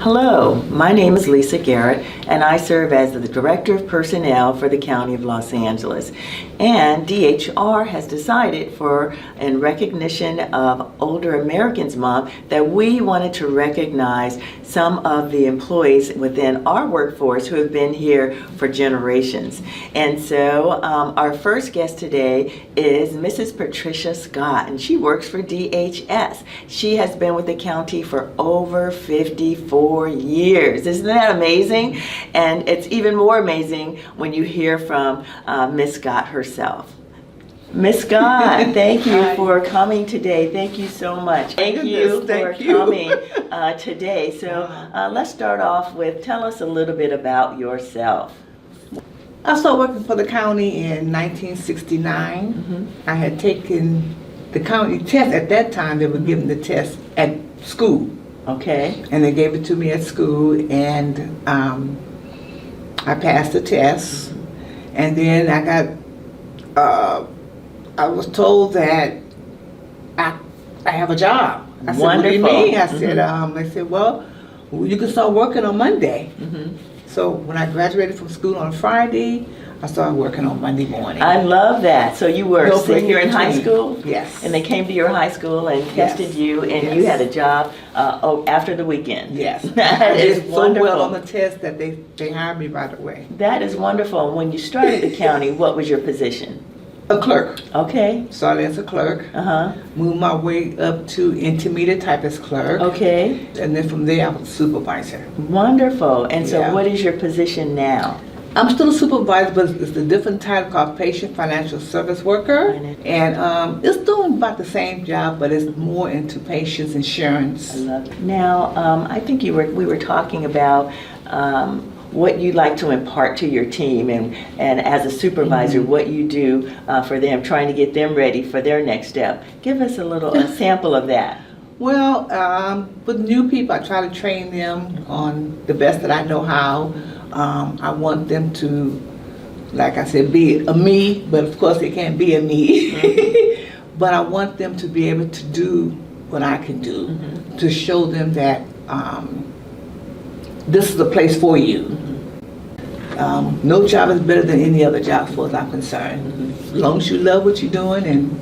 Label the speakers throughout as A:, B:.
A: Hello, my name is Lisa Garrett, and I serve as the Director of Personnel for the County of Los Angeles. And DHR has decided, in recognition of Older Americans Month, that we wanted to recognize some of the employees within our workforce who have been here for generations. And so our first guest today is Mrs. Patricia Scott, and she works for DHS. She has been with the county for over 54 years. Isn't that amazing? And it's even more amazing when you hear from Miss Scott herself. Miss Scott, thank you for coming today. Thank you so much. Thank you for coming today. So let's start off with, tell us a little bit about yourself.
B: I started working for the county in 1969. I had taken the county test. At that time, they were giving the test at school.
A: Okay.
B: And they gave it to me at school, and I passed the test. And then I was told that I have a job. I said, what do you mean? I said, well, you can start working on Monday. So when I graduated from school on Friday, I started working on Monday morning.
A: I love that. So you were a senior in high school?
B: Yes.
A: And they came to your high school and tested you, and you had a job after the weekend?
B: Yes.
A: That is wonderful.
B: So well on the test that they hired me right away.
A: That is wonderful. When you started the county, what was your position?
B: A clerk.
A: Okay.
B: Started as a clerk. Moved my way up to intermediate typist clerk.
A: Okay.
B: And then from there I was a supervisor.
A: Wonderful. And so what is your position now?
B: I'm still a supervisor, but it's a different title called patient financial service worker. And it's doing about the same job, but it's more into patients insurance.
A: I love it. Now, I think we were talking about what you like to impart to your team, and as a supervisor, what you do for them, trying to get them ready for their next step. Give us a sample of that.
B: Well, with new people, I try to train them on the best that I know how. I want them to, like I said, be a me, but of course they can't be a me. But I want them to be able to do what I can do, to show them that this is the place for you. No job is better than any other job, as far as I'm concerned. As long as you love what you're doing, and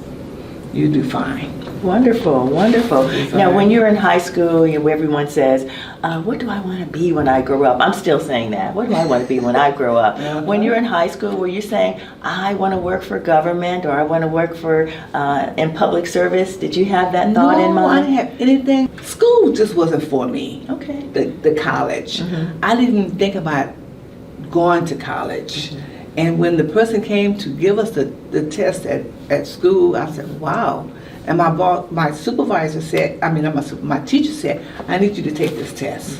B: you do fine. Wonderful,
A: wonderful. Now, when you're in high school, everyone says, what do I want to be when I grow up? I'm still saying that. What do I want to be when I grow up? When you're in high school, were you saying, I want to work for government, or I want to work for in public service? Did you have that thought in mind?
B: No, I didn't have anything. School just wasn't for me.
A: Okay.
B: The college. I didn't even think about going to college. And when the person came to give us the test at school, I said, wow. And my supervisor said, my teacher said, I need you to take this test.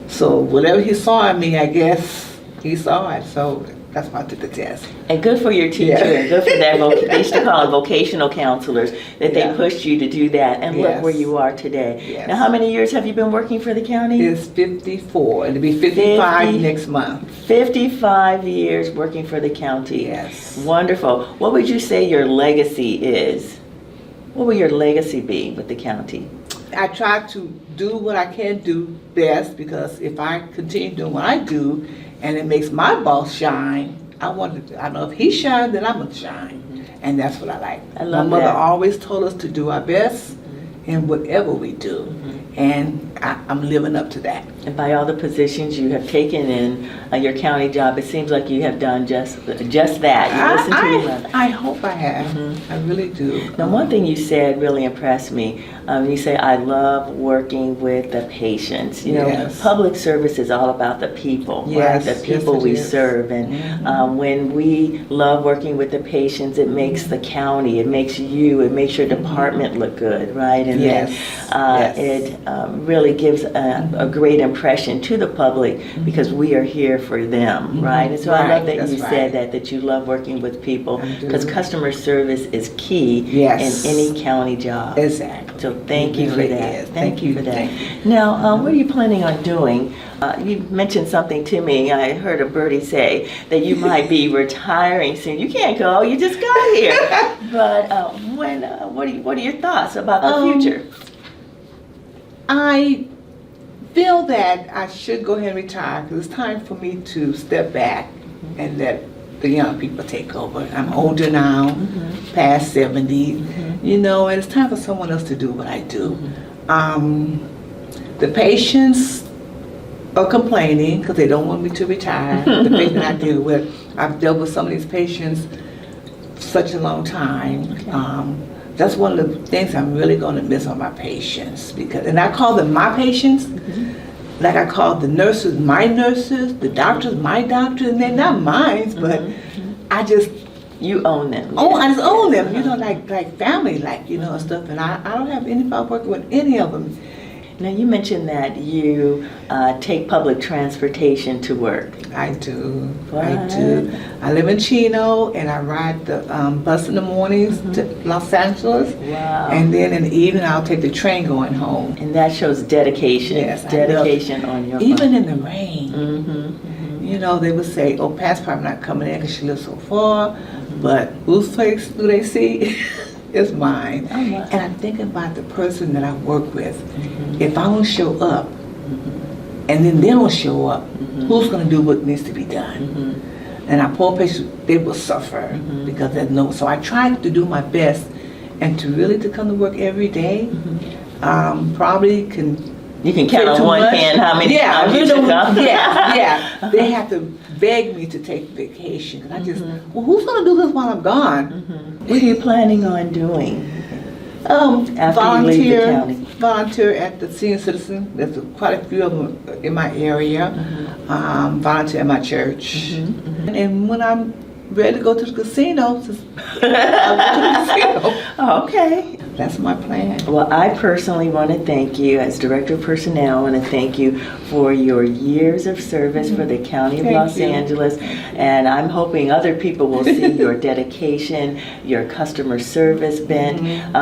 B: So whatever he saw in me, I guess he saw it. So that's why I took the test.
A: And good for your teacher, and good for that. They used to call it vocational counselors, that they pushed you to do that. And look where you are today. Now, how many years have you been working for the county?
B: It's 54. It'll be 55 next month.
A: 55 years working for the county.
B: Yes.
A: Wonderful. What would you say your legacy is? What will your legacy be with the county?
B: I try to do what I can do best, because if I continue doing what I do and it makes my boss shine, I know if he shines, then I'm going to shine. And that's what I like.
A: I love
B: My mother
A: that.
B: always told us to do our best in whatever we do. And I'm living up to that.
A: And by all the positions you have taken in your county job, it seems like you have done just that. You listen to your mother.
B: I hope I have. I really do.
A: Now, one thing you said really impressed me. You say, I love working with the patients. You know, public service is all about the people, right? The people we serve. And when we love working with the patients, it makes the county, it makes you, it makes your department look good, right? And it really gives a great impression to the public, because we are here for them, right? And so I love that you said that you love working with people, because customer service is key in any county job.
B: Exactly.
A: So thank you for that. Thank you for that. Now, what are you planning on doing? You mentioned something to me. I heard a birdie say that you might be retiring soon. You can't go. You just got here. But what are your thoughts about the future?
B: I feel that I should go ahead and retire because it's time for me to step back and let the young people take over. I'm older now, past 70, you know, and it's time for someone else to do what I do. The patients are complaining because they don't want me to retire. The patient I deal with, I've dealt with some of these patients such a long time. That's one of the things I'm really going to miss on my patients, because, and I call them my patients, like I call the nurses my nurses, the doctors my doctors, and they're not mine, but I just
A: You own them.
B: I just own them, you know, like family, like, you know, and stuff. And I don't have any problem working with any of them.
A: Now, you mentioned that you take public transportation to work.
B: I do.
A: What?
B: I do. I live in Chino, and I ride the bus in the mornings to Los Angeles.
A: Wow.
B: And then in the evening, I'll take the train going home.
A: And that shows dedication.
B: Yes, I
A: dedication on your
B: Even
A: part.
B: in the rain. You know, they would say, oh, Pat's probably not coming in because she lives so far. But whose face do they see? It's mine.
A: Oh, wow.
B: And I think about the person that I work with. If I don't show up, and then they don't show up, who's going to do what needs to be done? And our poor patients, they will suffer because there's no. So I try to do my best, and to really to come to work every day. Probably can.
A: You can count on one hand how many times you took off.
B: Yeah. They have to beg me to take vacation. And I just, well, who's going to do this while I'm gone?
A: What are you planning on doing after you leave the county?
B: Volunteer at the Senior Citizen. There's quite a few of them in my area. Volunteer at my church. And when I'm ready to go to the casino, I'll go to the casino.
A: Okay.
B: That's my plan.
A: Well, I personally want to thank you as Director of Personnel. I want to thank you for your years of service for the County of Los Angeles. And I'm hoping other people will see your dedication, your customer service bent,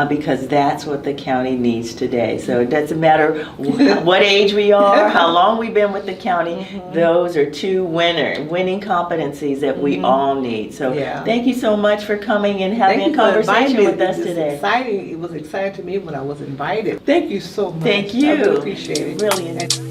A: because that's what the county needs today. So it doesn't matter what age we are, how long we've been with the county, those are two winning competencies that we all need. So thank you so much for coming and having a conversation with us today.
B: Exciting. It was exciting to me when I was invited. Thank you so much.
A: Thank you.
B: I really appreciate it.
A: Brilliant.